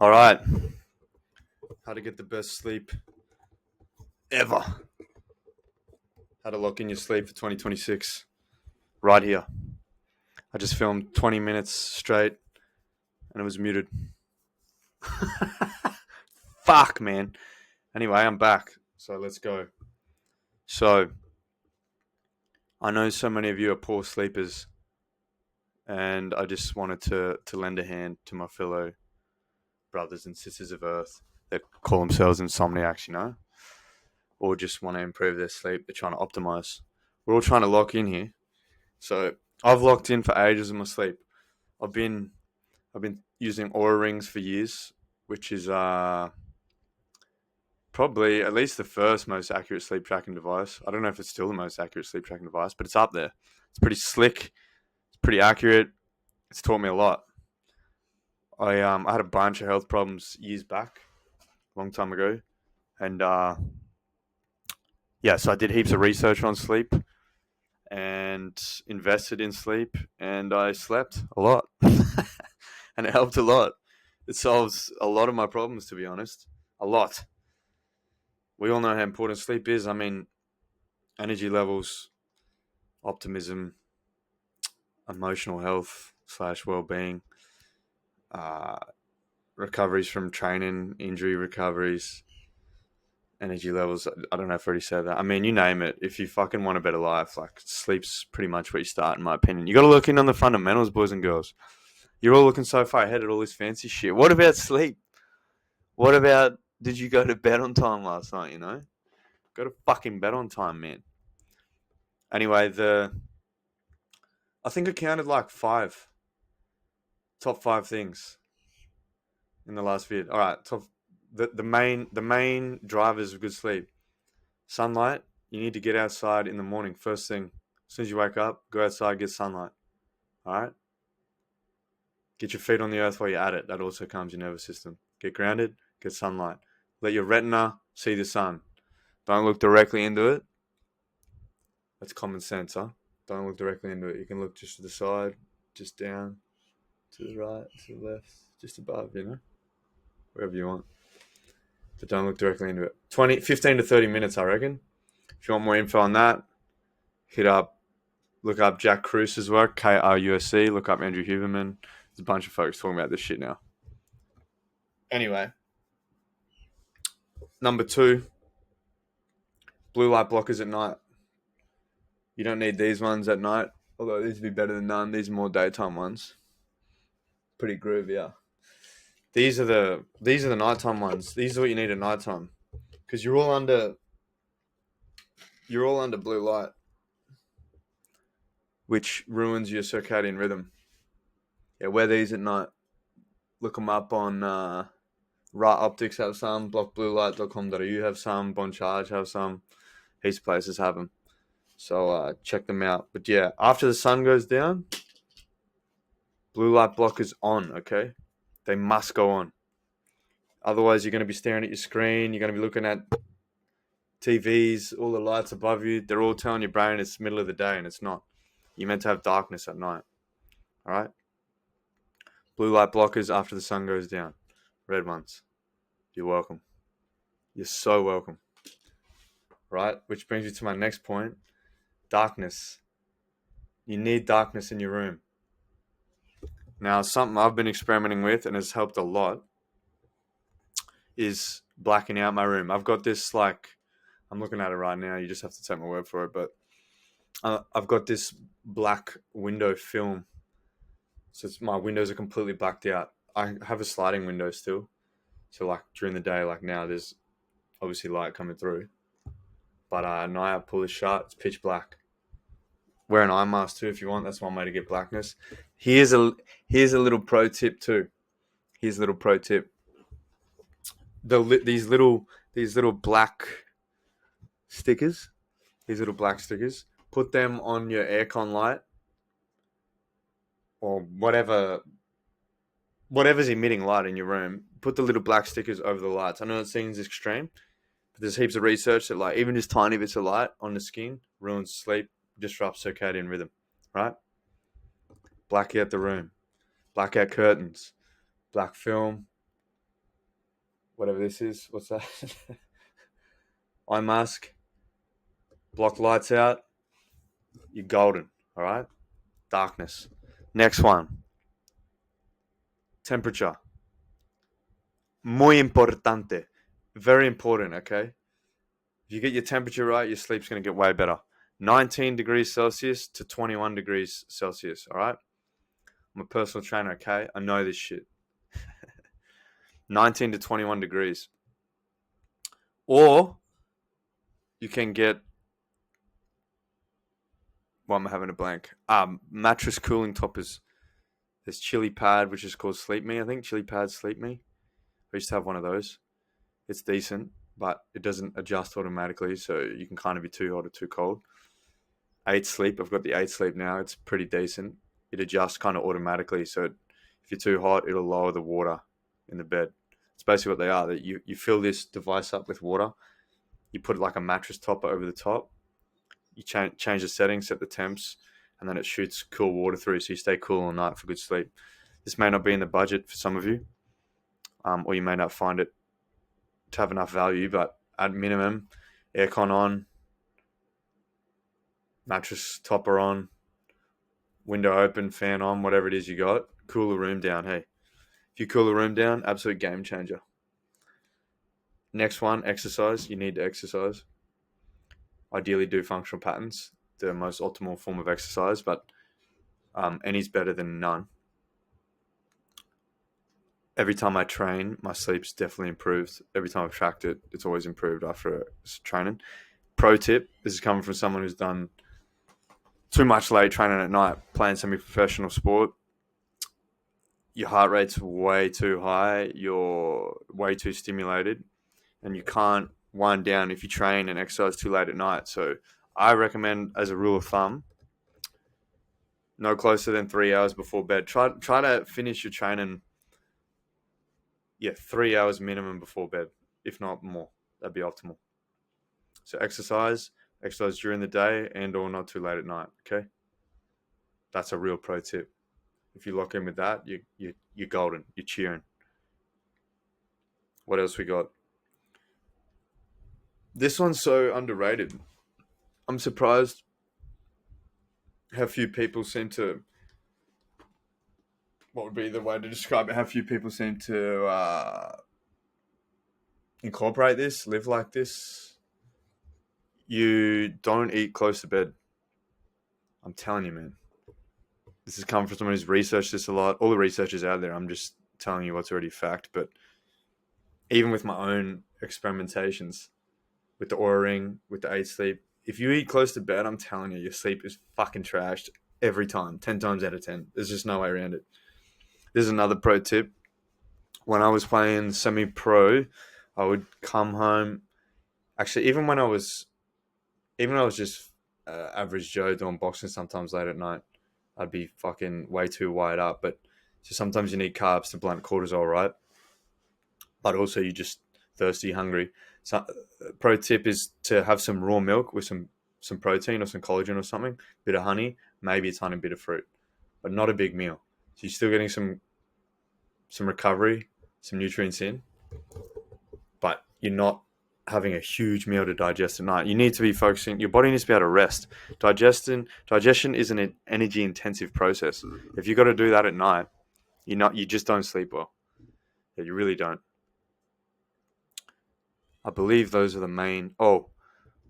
All right. How to get the best sleep ever. How to lock in your sleep for 2026. Right here. I just filmed 20 minutes straight and it was muted. Fuck, man. Anyway, I'm back. So let's go. So, I know so many of you are poor sleepers, and I just wanted to lend a hand to my fellow brothers and sisters of Earth that call themselves insomniacs, or just want to improve their sleep. They're trying to optimize. We're all trying to lock in here. So I've locked in for ages in my sleep. I've been using Aura rings for years, which is probably at least the first most accurate sleep tracking device. I don't know if it's still the most accurate sleep tracking device, but it's up there. It's pretty slick. It's pretty accurate. It's taught me a lot. I had a bunch of health problems years back, a long time ago, and so I did heaps of research on sleep and invested in sleep, and I slept a lot, and it helped a lot. It solves a lot of my problems, to be honest. A lot. We all know how important sleep is. I mean, energy levels, optimism, emotional health / well-being, uh, recoveries from training, injury recoveries, energy levels. I don't know if I already said that. I mean, you name it. If you fucking want a better life, like, sleep's pretty much where you start, in my opinion. You got to look in on the fundamentals, boys and girls. You're all looking so far ahead at all this fancy shit. What about sleep? What about, did you go to bed on time last night, Go to fucking bed on time, man. Anyway, I think I counted like top five things in the last vid. All right, the main drivers of good sleep. Sunlight. You need to get outside in the morning. First thing, as soon as you wake up, go outside, get sunlight. All right. Get your feet on the earth while you're at it. That also calms your nervous system. Get grounded. Get sunlight. Let your retina see the sun. Don't look directly into it. That's common sense, huh? Don't look directly into it. You can look just to the side, just down, to the right, to the left, just above, wherever you want. But don't look directly into it. 15 to 30 minutes, I reckon. If you want more info on that, look up Jack Krus's work, KRUSC, look up Andrew Huberman. There's a bunch of folks talking about this shit now. Anyway, number 2, blue light blockers at night. You don't need these ones at night, although these would be better than none. These are more daytime ones. Pretty groovy, yeah. These are the nighttime ones. These are what you need at nighttime, because you're all under blue light, which ruins your circadian rhythm. Yeah, wear these at night. Look them up on Right Optics have some, blockbluelight.com.au have some, Bon Charge have some. Heaps of places have them. So check them out. But yeah, after the sun goes down, blue light blockers on, okay? They must go on. Otherwise, you're going to be staring at your screen. You're going to be looking at TVs, all the lights above you. They're all telling your brain it's the middle of the day, and it's not. You're meant to have darkness at night. All right? Blue light blockers after the sun goes down. Red ones. You're welcome. You're so welcome. Right? Which brings me to my next point. Darkness. You need darkness in your room. Now, something I've been experimenting with and has helped a lot is blacking out my room. I've got this, I'm looking at it right now. You just have to take my word for it. But I've got this black window film. So my windows are completely blacked out. I have a sliding window still. So during the day, now, there's obviously light coming through. But at night, I pull it shut. It's pitch black. Wear an eye mask too if you want. That's one way to get blackness. Here's a little pro tip too. Here's a little pro tip. These little black stickers. Put them on your aircon light or whatever's emitting light in your room. Put the little black stickers over the lights. I know it seems extreme, but there's heaps of research that even just tiny bits of light on the skin ruins sleep, disrupts circadian rhythm. Right? Black out the room. Black out curtains. Black film. whatever this is. What's that? Eye mask. Block lights out. You're golden. All right. Darkness. Next one. Temperature. Muy importante. Very important, okay? If you get your temperature right, your sleep's going to get way better. 19 degrees Celsius to 21 degrees Celsius, all right? I'm a personal trainer, okay? I know this shit. 19 to 21 degrees. Or you can get, well, I'm having a blank. Mattress cooling toppers. There's Chili Pad, which is called Sleep Me, I think. Chili Pad Sleep Me. I used to have one of those. It's decent, but it doesn't adjust automatically, so you can kind of be too hot or too cold. 8 Sleep. I've got the 8 Sleep now. It's pretty decent. It adjusts kind of automatically, so if you're too hot, it'll lower the water in the bed. It's basically what they are. That you fill this device up with water. You put like a mattress topper over the top. You change the settings, set the temps, and then it shoots cool water through, so you stay cool all night for good sleep. This may not be in the budget for some of you, or you may not find it to have enough value, but at minimum, aircon on, mattress topper on, window open, fan on, whatever it is you got, cool the room down. Hey, if you cool the room down, absolute game changer. Next one, exercise. You need to exercise. Ideally do functional patterns, the most optimal form of exercise, but any's better than none. Every time I train, my sleep's definitely improved. Every time I've tracked it, it's always improved after training. Pro tip, this is coming from someone who's done too much late training at night, playing semi-professional sport. Your heart rate's way too high, you're way too stimulated, and you can't wind down if you train and exercise too late at night. So I recommend, as a rule of thumb, no closer than 3 hours before bed. Try to finish your training, 3 hours minimum before bed, if not more. That'd be optimal. So exercise during the day and or not too late at night, okay? That's a real pro tip. If you lock in with that, you're golden. You're cheering. What else we got? This one's so underrated. I'm surprised how few people seem to, what would be the way to describe it? How few people seem to incorporate this, live like this. You don't eat close to bed. I'm telling you, man. This has come from someone who's researched this a lot. All the research is out there. I'm just telling you what's already fact. But even with my own experimentations, with the Oura Ring, with the 8 Sleep, if you eat close to bed, I'm telling you, your sleep is fucking trashed every time. 10 times out of 10. There's just no way around it. There's another pro tip. When I was playing semi-pro, I would come home. Actually, even when I was just average Joe doing boxing sometimes late at night, I'd be fucking way too wired up. But so sometimes you need carbs to blunt cortisol, right? But also you're just thirsty, hungry. So pro tip is to have some raw milk with some protein or some collagen or something, bit of honey, maybe a tiny bit of fruit, but not a big meal. So you're still getting some recovery, some nutrients in, but you're not having a huge meal to digest at night. You need to be focusing. Your body needs to be able to rest. Digestion is an energy intensive process. If you got to do that at night, you just don't sleep well. Yeah, you really don't. I believe those are the main. Oh,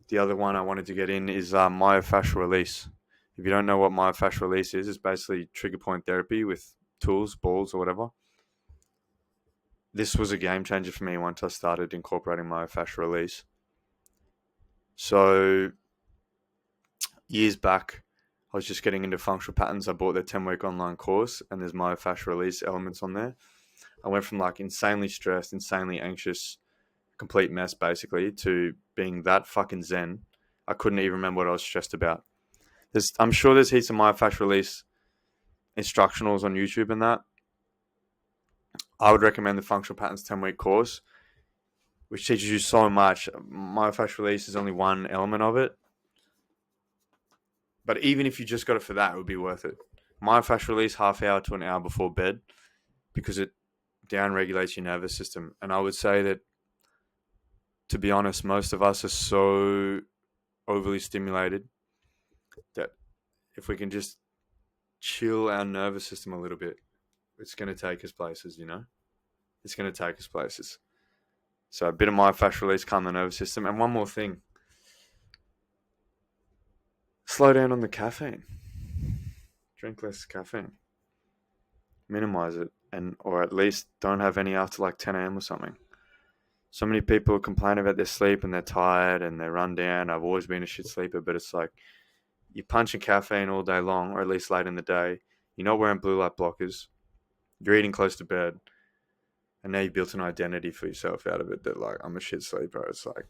the other one I wanted to get in is myofascial release. If you don't know what myofascial release is, it's basically trigger point therapy with tools, balls, or whatever. This was a game changer for me once I started incorporating myofascial release. So years back, I was just getting into functional patterns. I bought their 10-week online course, and there's myofascial release elements on there. I went from like insanely stressed, insanely anxious, complete mess basically, to being that fucking zen. I couldn't even remember what I was stressed about. I'm sure there's heaps of myofascial release instructionals on YouTube and that. I would recommend the Functional Patterns 10-week course, which teaches you so much. Myofascial release is only one element of it. But even if you just got it for that, it would be worth it. Myofascial release, half hour to an hour before bed, because it down regulates your nervous system. And I would say that, to be honest, most of us are so overly stimulated that if we can just chill our nervous system a little bit, it's going to take us places, you know? It's going to take us places. So a bit of myofascial release, calm the nervous system. And one more thing, slow down on the caffeine. Drink less caffeine. Minimize it, or at least don't have any after like 10 a.m. or something. So many people complain about their sleep and they're tired and they're run down. I've always been a shit sleeper, but it's like you're punching caffeine all day long, or at least late in the day. You're not wearing blue light blockers. You're eating close to bed. And now you've built an identity for yourself out of it that, like, I'm a shit sleeper. It's like,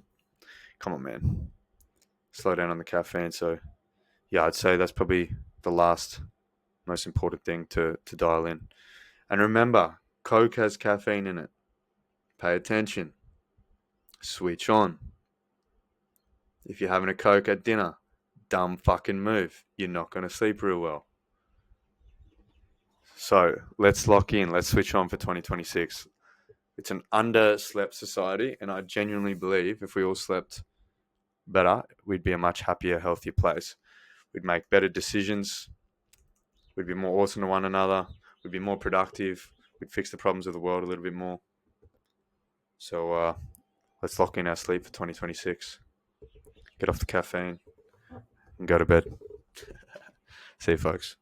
come on, man. Slow down on the caffeine. So, yeah, I'd say that's probably the last most important thing to dial in. And remember, Coke has caffeine in it. Pay attention. Switch on. If you're having a Coke at dinner, dumb fucking move. You're not going to sleep real well. So let's lock in. Let's switch on for 2026. It's an underslept society, and I genuinely believe if we all slept better, we'd be a much happier, healthier place. We'd make better decisions. We'd be more awesome to one another. We'd be more productive. We'd fix the problems of the world a little bit more. So let's lock in our sleep for 2026. Get off the caffeine and go to bed. See you, folks.